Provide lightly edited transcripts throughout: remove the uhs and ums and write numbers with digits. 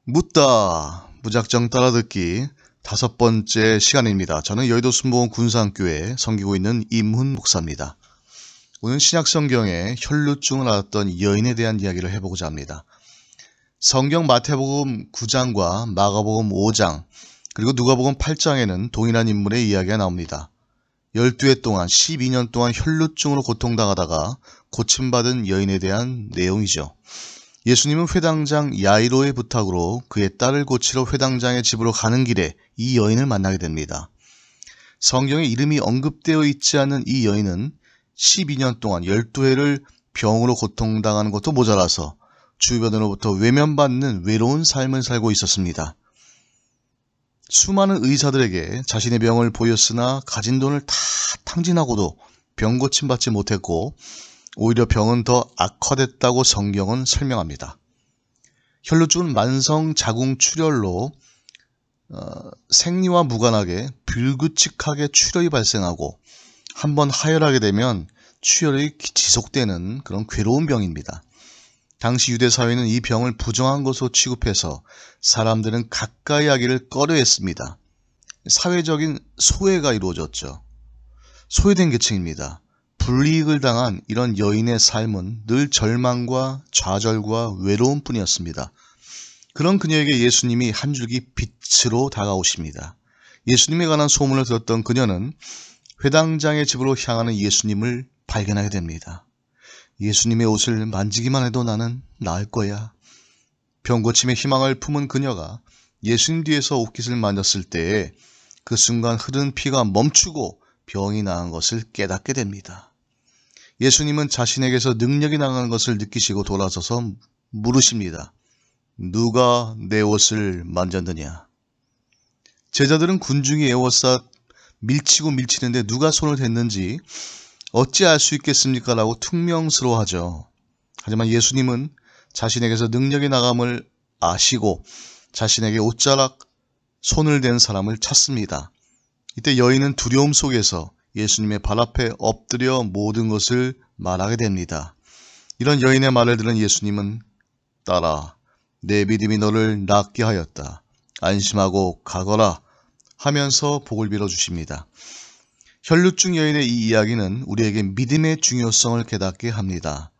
묻다 무작정 따라듣기 5번째 시간입니다. 저는 여의도 순복음 군산교회에 섬기고 있는 임훈 목사입니다. 오늘 신약성경에 혈루증을 앓았던 여인에 대한 이야기를 해보고자 합니다. 성경 마태복음 9장과 마가복음 5장 그리고 누가복음 8장에는 동일한 인물의 이야기가 나옵니다. 12해 동안 12년 동안 혈루증으로 고통당하다가 고침받은 여인에 대한 내용이죠. 예수님은 회당장 야이로의 부탁으로 그의 딸을 고치러 회당장의 집으로 가는 길에 이 여인을 만나게 됩니다. 성경에 이름이 언급되어 있지 않은 이 여인은 12년 동안 12회를 병으로 고통당하는 것도 모자라서 주변으로부터 외면받는 외로운 삶을 살고 있었습니다. 수많은 의사들에게 자신의 병을 보였으나 가진 돈을 다 탕진하고도 병 고침받지 못했고 오히려 병은 더 악화됐다고 성경은 설명합니다. 혈루증은 만성 자궁 출혈로 생리와 무관하게 불규칙하게 출혈이 발생하고 한번 하혈하게 되면 출혈이 지속되는 그런 괴로운 병입니다. 당시 유대 사회는 이 병을 부정한 것으로 취급해서 사람들은 가까이 하기를 꺼려했습니다. 사회적인 소외가 이루어졌죠. 소외된 계층입니다. 불이익을 당한 이런 여인의 삶은 늘 절망과 좌절과 외로움 뿐이었습니다. 그런 그녀에게 예수님이 한 줄기 빛으로 다가오십니다. 예수님에 관한 소문을 들었던 그녀는 회당장의 집으로 향하는 예수님을 발견하게 됩니다. 예수님의 옷을 만지기만 해도 나는 나을 거야. 병고침의 희망을 품은 그녀가 예수님 뒤에서 옷깃을 만졌을 때에 그 순간 흐르는 피가 멈추고 병이 나은 것을 깨닫게 됩니다. 예수님은 자신에게서 능력이 나가는 것을 느끼시고 돌아서서 물으십니다. 누가 내 옷을 만졌느냐? 제자들은 군중이 에워싸 밀치고 밀치는데 누가 손을 댔는지 어찌 알 수 있겠습니까? 라고 퉁명스러워하죠. 하지만 예수님은 자신에게서 능력이 나감을 아시고 자신에게 옷자락 손을 댄 사람을 찾습니다. 이때 여인은 두려움 속에서 예수님의 발 앞에 엎드려 모든 것을 말하게 됩니다. 이런 여인의 말을 들은 예수님은 딸아, 내 믿음이 너를 낫게 하였다. 안심하고 가거라 하면서 복을 빌어주십니다. 혈루증 여인의 이 이야기는 우리에게 믿음의 중요성을 깨닫게 합니다.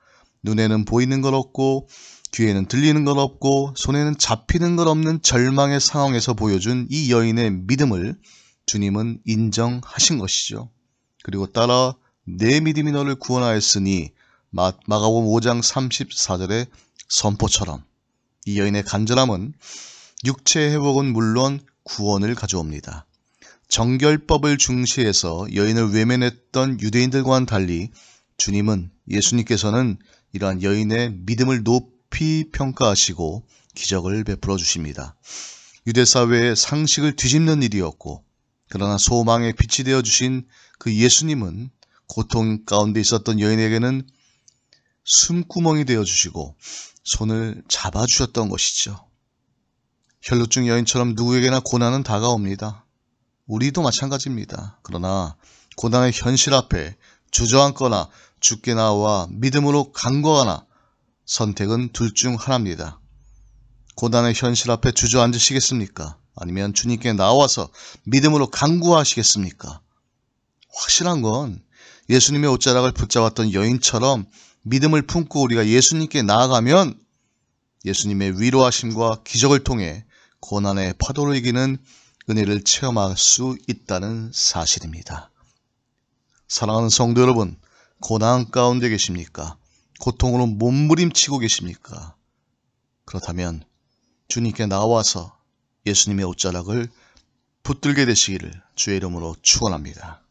눈에는 보이는 것 없고 귀에는 들리는 것 없고 손에는 잡히는 것 없는 절망의 상황에서 보여준 이 여인의 믿음을 주님은 인정하신 것이죠. 그리고 따라 내 믿음이 너를 구원하였으니 마가복음 5장 34절의 선포처럼 이 여인의 간절함은 육체의 회복은 물론 구원을 가져옵니다. 정결법을 중시해서 여인을 외면했던 유대인들과는 달리 예수님께서는 이러한 여인의 믿음을 높이 평가하시고 기적을 베풀어 주십니다. 유대사회의 상식을 뒤집는 일이었고 그러나 소망의 빛이 되어주신 그 예수님은 고통 가운데 있었던 여인에게는 숨구멍이 되어주시고 손을 잡아주셨던 것이죠. 혈루증 여인처럼 누구에게나 고난은 다가옵니다. 우리도 마찬가지입니다. 그러나 고난의 현실 앞에 주저앉거나 죽게 나와 믿음으로 간구하거나 선택은 둘 중 하나입니다. 고난의 현실 앞에 주저앉으시겠습니까? 아니면 주님께 나와서 믿음으로 간구하시겠습니까? 확실한 건 예수님의 옷자락을 붙잡았던 여인처럼 믿음을 품고 우리가 예수님께 나아가면 예수님의 위로하심과 기적을 통해 고난의 파도를 이기는 은혜를 체험할 수 있다는 사실입니다. 사랑하는 성도 여러분, 고난 가운데 계십니까? 고통으로 몸부림치고 계십니까? 그렇다면 주님께 나와서 예수님의 옷자락을 붙들게 되시기를 주의 이름으로 축원합니다.